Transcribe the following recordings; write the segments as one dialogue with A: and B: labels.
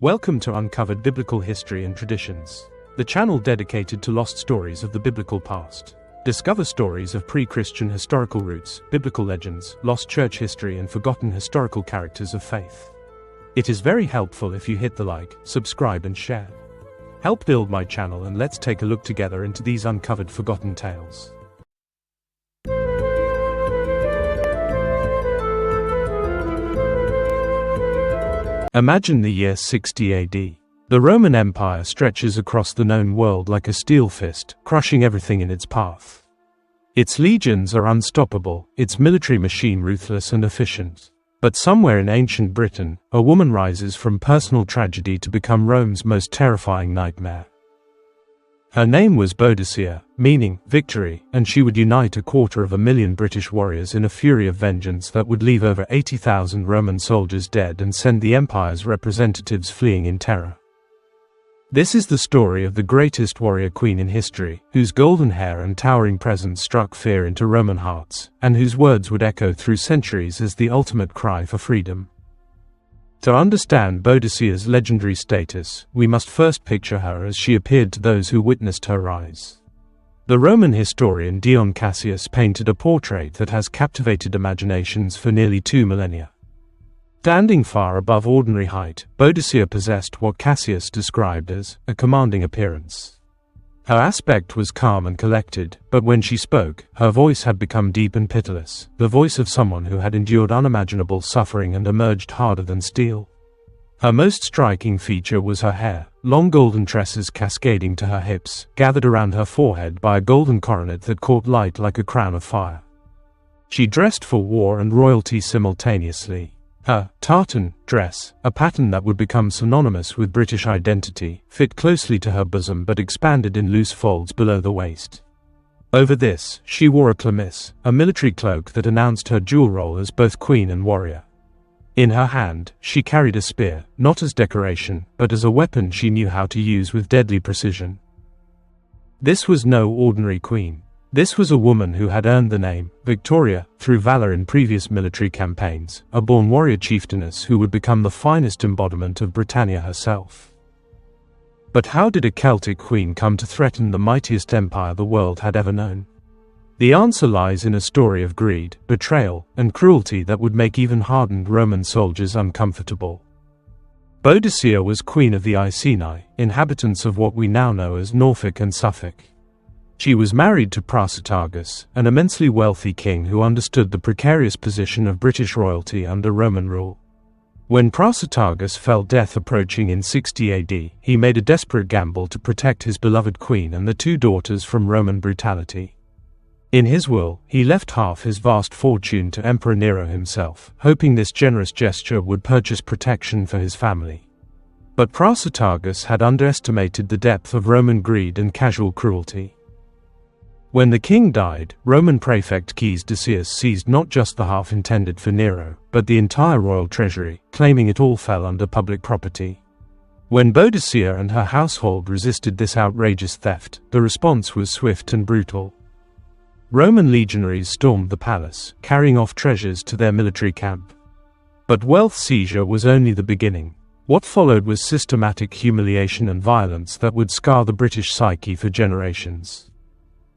A: Welcome to Uncovered Biblical History and Traditions, the channel dedicated to lost stories of the biblical past. Discover stories of pre-Christian historical roots, biblical legends, lost church history, and forgotten historical characters of faith. It is very helpful if you hit the like, subscribe, and share. Help build my channel, and let's take a look together into these uncovered forgotten tales. Imagine the year 60 AD. The Roman Empire stretches across the known world like a steel fist, crushing everything in its path. Its legions are unstoppable, its military machine ruthless and efficient. But somewhere in ancient Britain, a woman rises from personal tragedy to become Rome's most terrifying nightmare. Her name was Boadicea, meaning victory, and she would unite 250,000 British warriors in a fury of vengeance that would leave over 80,000 Roman soldiers dead and send the empire's representatives fleeing in terror. This is the story of the greatest warrior queen in history, whose golden hair and towering presence struck fear into Roman hearts, and whose words would echo through centuries as the ultimate cry for freedom. To understand Boadicea's legendary status, we must first picture her as she appeared to those who witnessed her rise. The Roman historian Dion Cassius painted a portrait that has captivated imaginations for nearly 2 millennia. Standing far above ordinary height, Boadicea possessed what Cassius described as a commanding appearance. Her aspect was calm and collected, but when she spoke, her voice had become deep and pitiless, the voice of someone who had endured unimaginable suffering and emerged harder than steel. Her most striking feature was her hair, long golden tresses cascading to her hips, gathered around her forehead by a golden coronet that caught light like a crown of fire. She dressed for war and royalty simultaneously. Her tartan dress, a pattern that would become synonymous with British identity, fit closely to her bosom but expanded in loose folds below the waist. Over this, she wore a chlamys, a military cloak that announced her dual role as both queen and warrior. In her hand, she carried a spear, not as decoration, but as a weapon she knew how to use with deadly precision. This was no ordinary queen. This was a woman who had earned the name Victoria through valor in previous military campaigns, a born warrior chieftainess who would become the finest embodiment of Britannia herself. But how did a Celtic queen come to threaten the mightiest empire the world had ever known? The answer lies in a story of greed, betrayal, and cruelty that would make even hardened Roman soldiers uncomfortable. Boadicea was queen of the Iceni, inhabitants of what we now know as Norfolk and Suffolk. She was married to Prasutagus, an immensely wealthy king who understood the precarious position of British royalty under Roman rule. When Prasutagus felt death approaching in 60 AD, he made a desperate gamble to protect his beloved queen and the 2 daughters from Roman brutality. In his will, he left half his vast fortune to Emperor Nero himself, hoping this generous gesture would purchase protection for his family. But Prasutagus had underestimated the depth of Roman greed and casual cruelty. When the king died, Roman prefect Caius Decius seized not just the half intended for Nero, but the entire royal treasury, claiming it all fell under public property. When Boadicea and her household resisted this outrageous theft, the response was swift and brutal. Roman legionaries stormed the palace, carrying off treasures to their military camp. But wealth seizure was only the beginning. What followed was systematic humiliation and violence that would scar the British psyche for generations.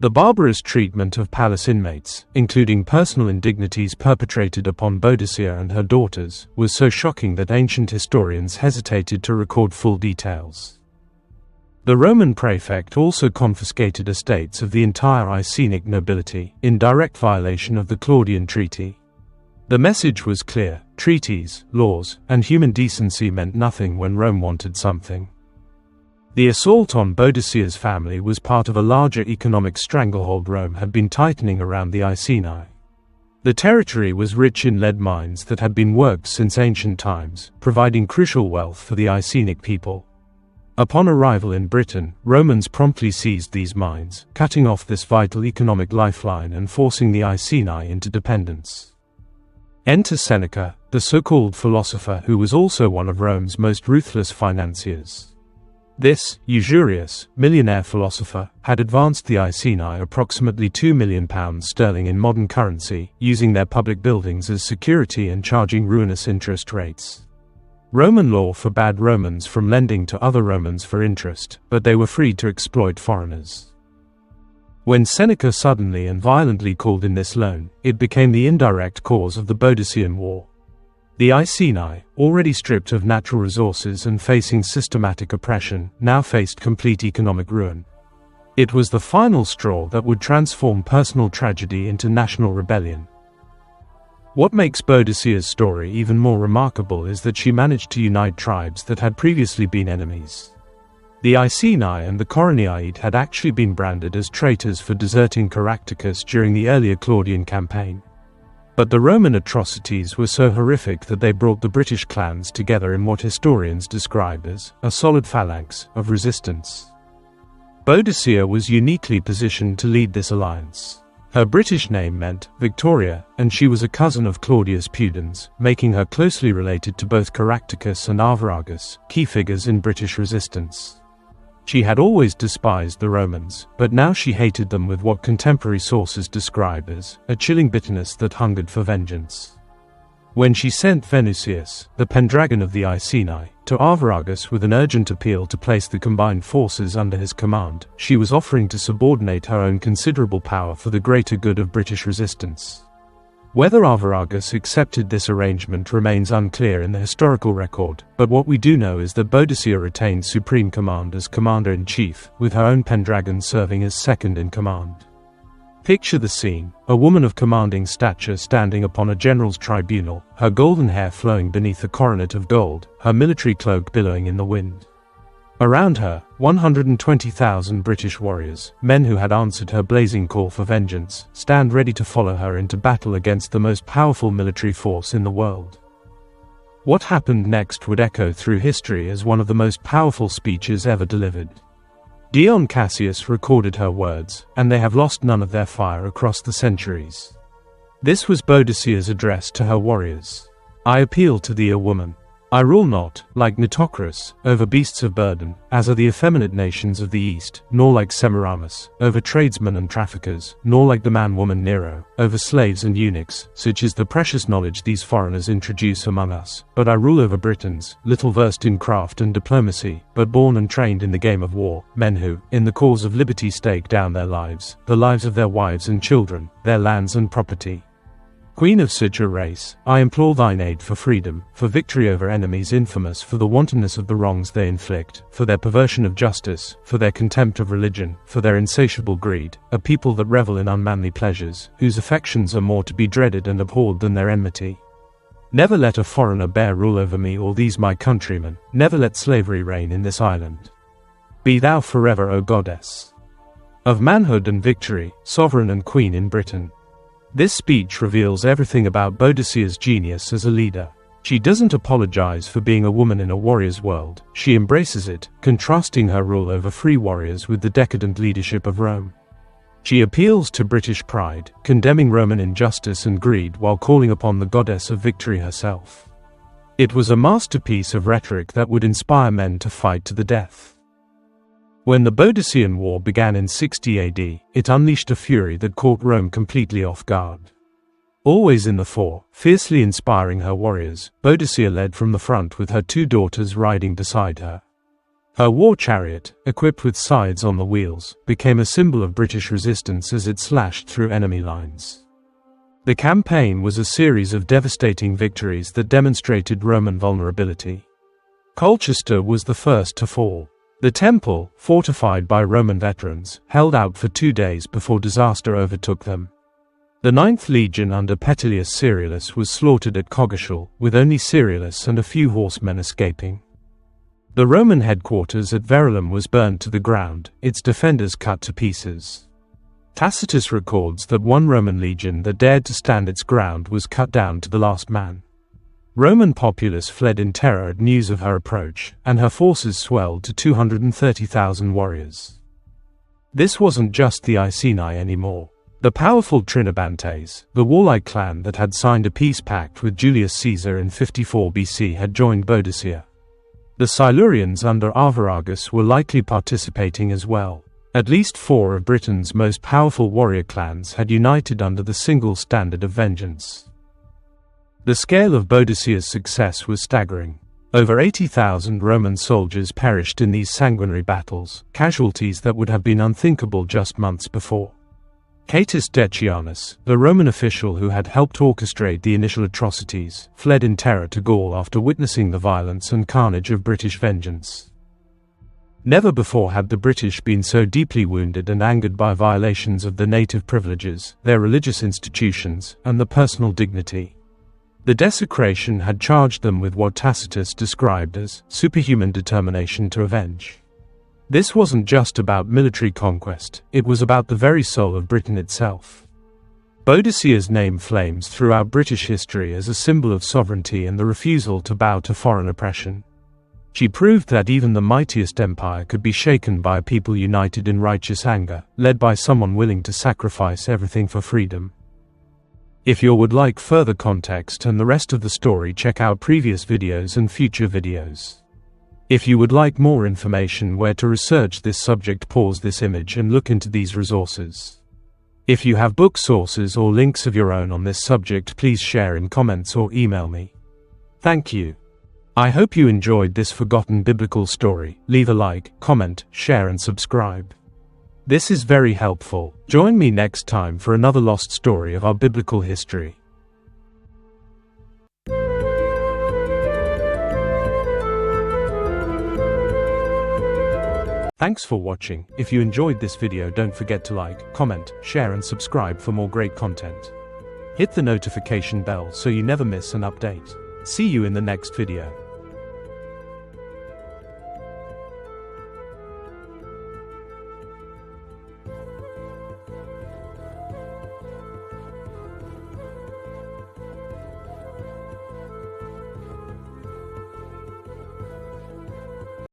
A: The barbarous treatment of palace inmates, including personal indignities perpetrated upon Boadicea and her daughters, was so shocking that ancient historians hesitated to record full details. The Roman prefect also confiscated estates of the entire Icenic nobility, in direct violation of the Claudian treaty. The message was clear: treaties, laws, and human decency meant nothing when Rome wanted something. The assault on Boadicea's family was part of a larger economic stranglehold Rome had been tightening around the Iceni. The territory was rich in lead mines that had been worked since ancient times, providing crucial wealth for the Icenic people. Upon arrival in Britain, Romans promptly seized these mines, cutting off this vital economic lifeline and forcing the Iceni into dependence. Enter Seneca, the so-called philosopher who was also one of Rome's most ruthless financiers. This usurious, millionaire philosopher had advanced the Iceni approximately £2 million in modern currency, using their public buildings as security and charging ruinous interest rates. Roman law forbade Romans from lending to other Romans for interest, but they were free to exploit foreigners. When Seneca suddenly and violently called in this loan, it became the indirect cause of the Boadicean War. The Iceni, already stripped of natural resources and facing systematic oppression, now faced complete economic ruin. It was the final straw that would transform personal tragedy into national rebellion. What makes Boadicea's story even more remarkable is that she managed to unite tribes that had previously been enemies. The Iceni and the Coronii had actually been branded as traitors for deserting Caractacus during the earlier Claudian campaign. But the Roman atrocities were so horrific that they brought the British clans together in what historians describe as a solid phalanx of resistance. Boadicea was uniquely positioned to lead this alliance. Her British name meant Victoria, and she was a cousin of Claudius Pudens, making her closely related to both Caractacus and Arviragus, key figures in British resistance. She had always despised the Romans, but now she hated them with what contemporary sources describe as a chilling bitterness that hungered for vengeance. When she sent Venusius, the Pendragon of the Iceni, to Arviragus with an urgent appeal to place the combined forces under his command, she was offering to subordinate her own considerable power for the greater good of British resistance. Whether Arviragus accepted this arrangement remains unclear in the historical record, but what we do know is that Boadicea retained supreme command as commander-in-chief, with her own Pendragon serving as second-in-command. Picture the scene: a woman of commanding stature standing upon a general's tribunal, her golden hair flowing beneath a coronet of gold, her military cloak billowing in the wind. Around her, 120,000 British warriors, men who had answered her blazing call for vengeance, stand ready to follow her into battle against the most powerful military force in the world. What happened next would echo through history as one of the most powerful speeches ever delivered. Dion Cassius recorded her words, and they have lost none of their fire across the centuries. This was Boadicea's address to her warriors. I appeal to thee, a woman. I rule not, like Nitocris, over beasts of burden, as are the effeminate nations of the East, nor like Semiramis, over tradesmen and traffickers, nor like the man-woman Nero, over slaves and eunuchs, such is the precious knowledge these foreigners introduce among us. But I rule over Britons, little versed in craft and diplomacy, but born and trained in the game of war, men who, in the cause of liberty stake down their lives, the lives of their wives and children, their lands and property. Queen of such a race, I implore thine aid for freedom, for victory over enemies infamous for the wantonness of the wrongs they inflict, for their perversion of justice, for their contempt of religion, for their insatiable greed, a people that revel in unmanly pleasures, whose affections are more to be dreaded and abhorred than their enmity. Never let a foreigner bear rule over me or these my countrymen, never let slavery reign in this island. Be thou forever, O goddess of manhood and victory, sovereign and queen in Britain. This speech reveals everything about Boadicea's genius as a leader. She doesn't apologize for being a woman in a warrior's world, she embraces it, contrasting her rule over free warriors with the decadent leadership of Rome. She appeals to British pride, condemning Roman injustice and greed while calling upon the goddess of victory herself. It was a masterpiece of rhetoric that would inspire men to fight to the death. When the Boadicean War began in 60 AD, it unleashed a fury that caught Rome completely off guard. Always in the fore, fiercely inspiring her warriors, Boadicea led from the front with her two daughters riding beside her. Her war chariot, equipped with scythes on the wheels, became a symbol of British resistance as it slashed through enemy lines. The campaign was a series of devastating victories that demonstrated Roman vulnerability. Colchester was the first to fall. The temple, fortified by Roman veterans, held out for 2 days before disaster overtook them. The 9th Legion under Petilius Ceriolus was slaughtered at Coggeshall, with only Ceriolus and a few horsemen escaping. The Roman headquarters at Verulam was burned to the ground, its defenders cut to pieces. Tacitus records that one Roman legion that dared to stand its ground was cut down to the last man. Roman populace fled in terror at news of her approach, and her forces swelled to 230,000 warriors. This wasn't just the Iceni anymore. The powerful Trinobantes, the warlike clan that had signed a peace pact with Julius Caesar in 54 BC, had joined Boadicea. The Silurians under Arviragus were likely participating as well. At least 4 of Britain's most powerful warrior clans had united under the single standard of vengeance. The scale of Boadicea's success was staggering. Over 80,000 Roman soldiers perished in these sanguinary battles, casualties that would have been unthinkable just months before. Catus Decianus, the Roman official who had helped orchestrate the initial atrocities, fled in terror to Gaul after witnessing the violence and carnage of British vengeance. Never before had the British been so deeply wounded and angered by violations of their native privileges, their religious institutions, and the personal dignity. The desecration had charged them with what Tacitus described as superhuman determination to avenge. This wasn't just about military conquest, it was about the very soul of Britain itself. Boadicea's name flames throughout British history as a symbol of sovereignty and the refusal to bow to foreign oppression. She proved that even the mightiest empire could be shaken by a people united in righteous anger, led by someone willing to sacrifice everything for freedom. If you would like further context and the rest of the story, check out previous videos and future videos. If you would like more information where to research this subject, pause this image and look into these resources. If you have book sources or links of your own on this subject, please share in comments or email me. Thank you. I hope you enjoyed this forgotten biblical story. Leave a like, comment, share and subscribe. This is very helpful. Join me next time for another lost story of our biblical history. Thanks for watching. If you enjoyed this video, don't forget to like, comment, share and subscribe for more great content. Hit the notification bell so you never miss an update. See you in the next video.